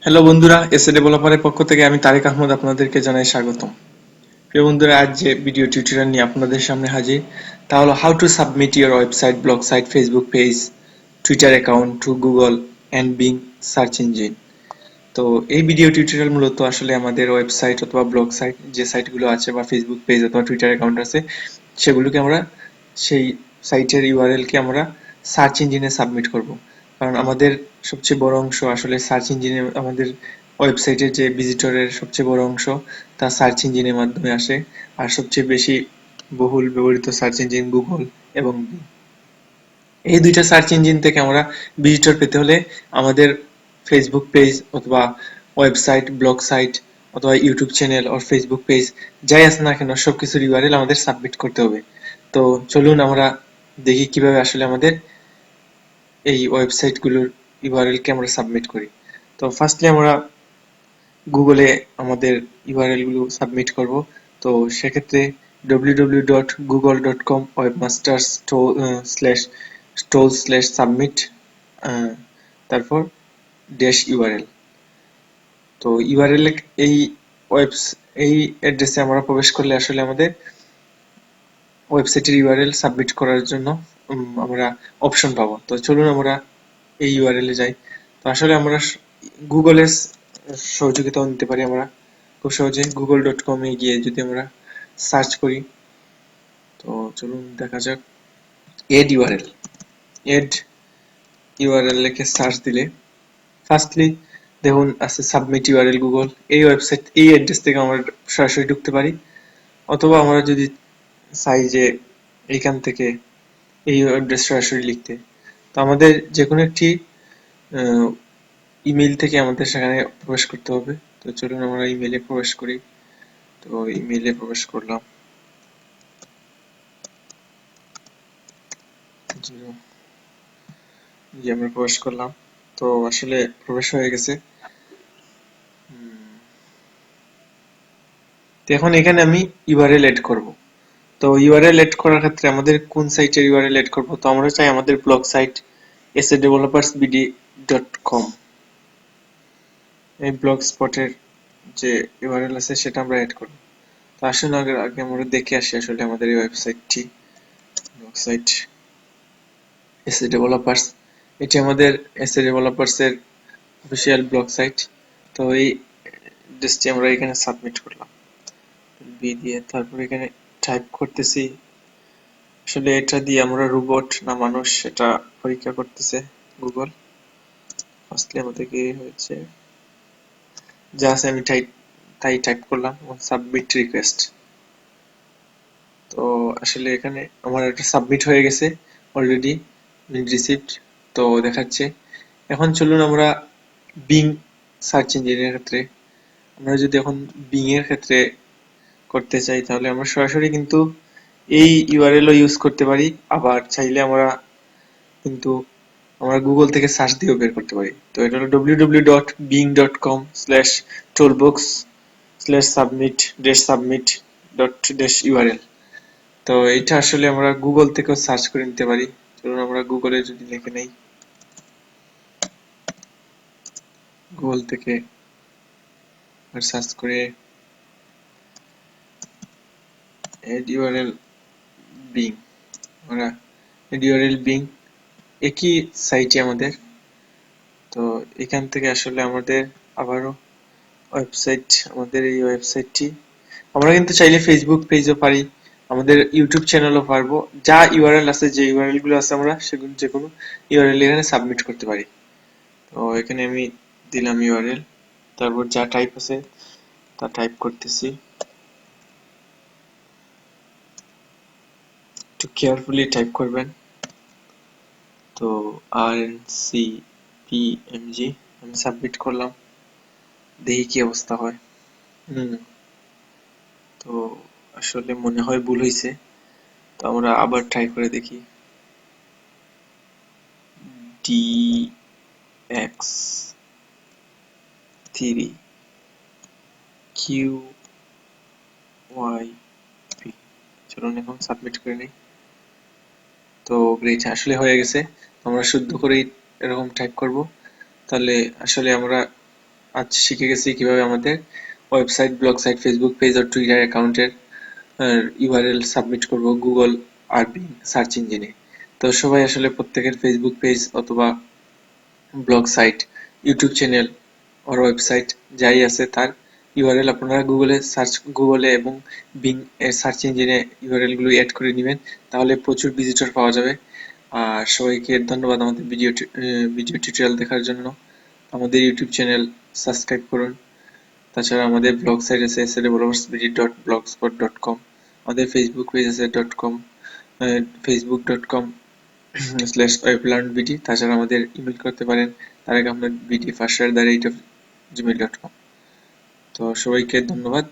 Hello বন্ধুরা, SA ডেভেলপারের পক্ষ থেকে আমি তারেক আহমদ আপনাদেরকে জানাই স্বাগতম। প্রিয় বন্ধুরা, আজ যে ভিডিও টিউটোরিয়াল নিয়ে আপনাদের সামনে হাজির তা হলো how to submit your website, blog site, Facebook page, Twitter account to Google and Bing search engine. তো এই ভিডিও টিউটোরিয়াল মূলত আসলে আমাদের ওয়েবসাইট অথবা ব্লগ সাইট যে সাইটগুলো আছে বা ফেসবুক পেজ অথবা টুইটার অ্যাকাউন্ট আছে সেগুলোকে আমরা সেই সাইটের ইউআরএলকে আমরা সার্চ ইঞ্জিনে সাবমিট করব। কারণ আমাদের সবচেয়ে বড় অংশ আসলে সার্চ ইঞ্জিনে, আমাদের ওয়েবসাইটের যে ভিজিটরের সবচেয়ে বড় অংশ তা সার্চ ইঞ্জিনের মাধ্যমে আসে। আর সবচেয়ে বেশি বহুল ব্যবহৃত সার্চ ইঞ্জিন গুগল এবং এই দুইটা সার্চ ইঞ্জিন থেকে আমরা ভিজিটর পেতে হলে আমাদের ফেসবুক পেজ অথবা ওয়েবসাইট, ব্লগ সাইট অথবা ইউটিউব চ্যানেল আর ফেসবুক পেজ যাই আছে না কেন সবকিছুর ইউআরএল আমাদের সাবমিট করতে হবে। তো চলুন আমরা দেখি কিভাবে আসলে আমাদের এই ওয়েবসাইটগুলোর ইউআরএল কে আমরা সাবমিট করি। তো ফার্স্টলি আমরা গুগলে আমাদের ইউআরএল গুলো সাবমিট করব। তো সেক্ষেত্রে www.google.com webmaster/stole/submit, তারপর ড্যাশ ইউআরএল। তো ইউআরএল এই ওয়েবস এই অ্যাড্রেসে আমরা প্রবেশ করলে আসলে আমাদের ওয়েবসাইটের ইউআরএল সাবমিট করার জন্য আমরা অপশন পাবো। তো চলুন আমরা এই ইউআরএল এ যাই। তো আসলে আমরা গুগলের সহযোগিতাও নিতে পারি। আমরা খুব সহজে google.com এ গিয়ে যদি আমরা সার্চ করি, তো চলুন দেখা যাক এড ইউআরএল। এড ইউআরএল লিখে সার্চ দিলে ফার্স্টলি দেখুন আছে সাবমিট ইউআরএল গুগল। এই ওয়েবসাইট এই অ্যাড্রেস থেকে আমরা সরাসরি ঢুকতে পারি, অথবা আমরা যদি চাই যে এইখান থেকে এই অ্যাড্রেস সরাসরি লিখতে, তো আমাদের যে কোনো একটি ইমেল থেকে আমাদের সেখানে প্রবেশ করতে হবে। তো চলুন আমরা ইমেলে প্রবেশ করি। তো ইমেলে প্রবেশ করলাম, আমরা প্রবেশ করলাম। তো আসলে প্রবেশ হয়ে গেছে। তো এখন এখানে আমি ইউআরএল এড করব। তো ইউআরএল এড করার ক্ষেত্রে আমাদের কোন সাইটের ইউআরএল এড করব, তো আমরা চাই আমাদের ব্লগ সাইট sadevelopersbd.com, এই ব্লগ স্পটের যে ইউআরএল আছে সেটা আমরা এড করব। তো আসুন আগে আমরা দেখে আসি আসলে আমাদের এই ওয়েবসাইটটি, ব্লগ সাইট এসএ ডেভেলপার্স, এটি আমাদের এসএ ডেভেলপার্স এর অফিসিয়াল ব্লগ সাইট। তো এই অ্যাড্রেসটি আমরা এখানে সাবমিট করলাম বি দিয়ে। তারপর এখানে টাইপ করতেছি, আসলে এটা দিয়ে আমরা রোবট না মানুষ সেটা পরীক্ষা করতেছে গুগল। ফার্স্টলি আমাদের কি হয়েছে যা আছে আমি তাই টাইপ করলাম এবং সাবমিট রিকোয়েস্ট। তো আসলে এখানে আমার একটা সাবমিট হয়ে গেছে অলরেডি, রিসিভড তো দেখাচ্ছে। এখন চলুন আমরা বিং সার্চ ইঞ্জিনের ক্ষেত্রে, আমরা যদি এখন বিং এর ক্ষেত্রে করতে চাই তাহলে আমরা সরাসরি কিন্তু এই ইউআরএল ও ইউজ করতে পারি, আবার চাইলে আমরা কিন্তু আমরা গুগল থেকে সার্চ দিয়েও বের করতে পারি। তো এটা হলো www.bing.com/toolbox/submit-submit.-url। তো এটা আসলে আমরা গুগল থেকেও সার্চ করে নিতে পারি। চলুন আমরা গুগলে যদি লিখে নেই, গুগল থেকে সার্চ করে add url bing, আমরা add url bing একই সাইটে আমাদের। তো এখান থেকে আসলে আমাদের আবারও ওয়েবসাইট, আমাদের এই ওয়েবসাইটটি আমরা কিন্তু চাইলে ফেসবুক পেজও পারি, আমাদের ইউটিউব চ্যানেলও পারবো। যা ইউআরএল আছে, যে ইউআরএল গুলো আছে আমরা সেগুলো যে কোনো ইউআরএল এখানে সাবমিট করতে পারি। তো এখানে আমি দিলাম ইউআরএল, তারপর যা টাইপ আছে তা টাইপ করতেছি, একটু কেয়ারফুলি টাইপ করবেন। তো rncpmg আমি সাবমিট করলাম, দেখি কি অবস্থা হয়। তো আসলে মনে হয় ভুল হয়েছে, তো আমরা আবার ট্রাই করে দেখি। dx3qyp, চলুন এখন সাবমিট করে নিই। তো গ্রেট, আসলে হয়ে গেছে। আমরা শুদ্ধ করে এরকম টাইপ করব, তাহলে আসলে আমরা আজ শিখে গেছি কিভাবে আমাদের website, blog site, Facebook page আর টুইটার অ্যাকাউন্টের ইউআরএল সাবমিট করব গুগল আর বিং সার্চ ইঞ্জিনে। তো সবাই আসলে প্রত্যেকের ফেসবুক পেজ অথবা ব্লগ সাইট, ইউটিউব চ্যানেল আর ওয়েবসাইট যাই আছে তার ইউআরএল আপনারা গুগলে এবং বিং এর সার্চ ইঞ্জিনে ইউআরএল গুলো অ্যাড করে নেবেন, তাহলে প্রচুর ভিজিটর পাওয়া যাবে। আর সবাইকে ধন্যবাদ আমাদের ভিডিও টিউটোরিয়াল দেখার জন্য। আমাদের ইউটিউব চ্যানেল সাবস্ক্রাইব করুন। তাছাড়া আমাদের ব্লগ সাইট আছে slavolovsbd.blogspot.com, আমাদের ফেসবুক পেজ আছে facebook.com/weblearnbd। তাছাড়া আমাদের ইমেল করতে পারেন tarekahmedbd@gmail.com। তো সবাইকে ধন্যবাদ।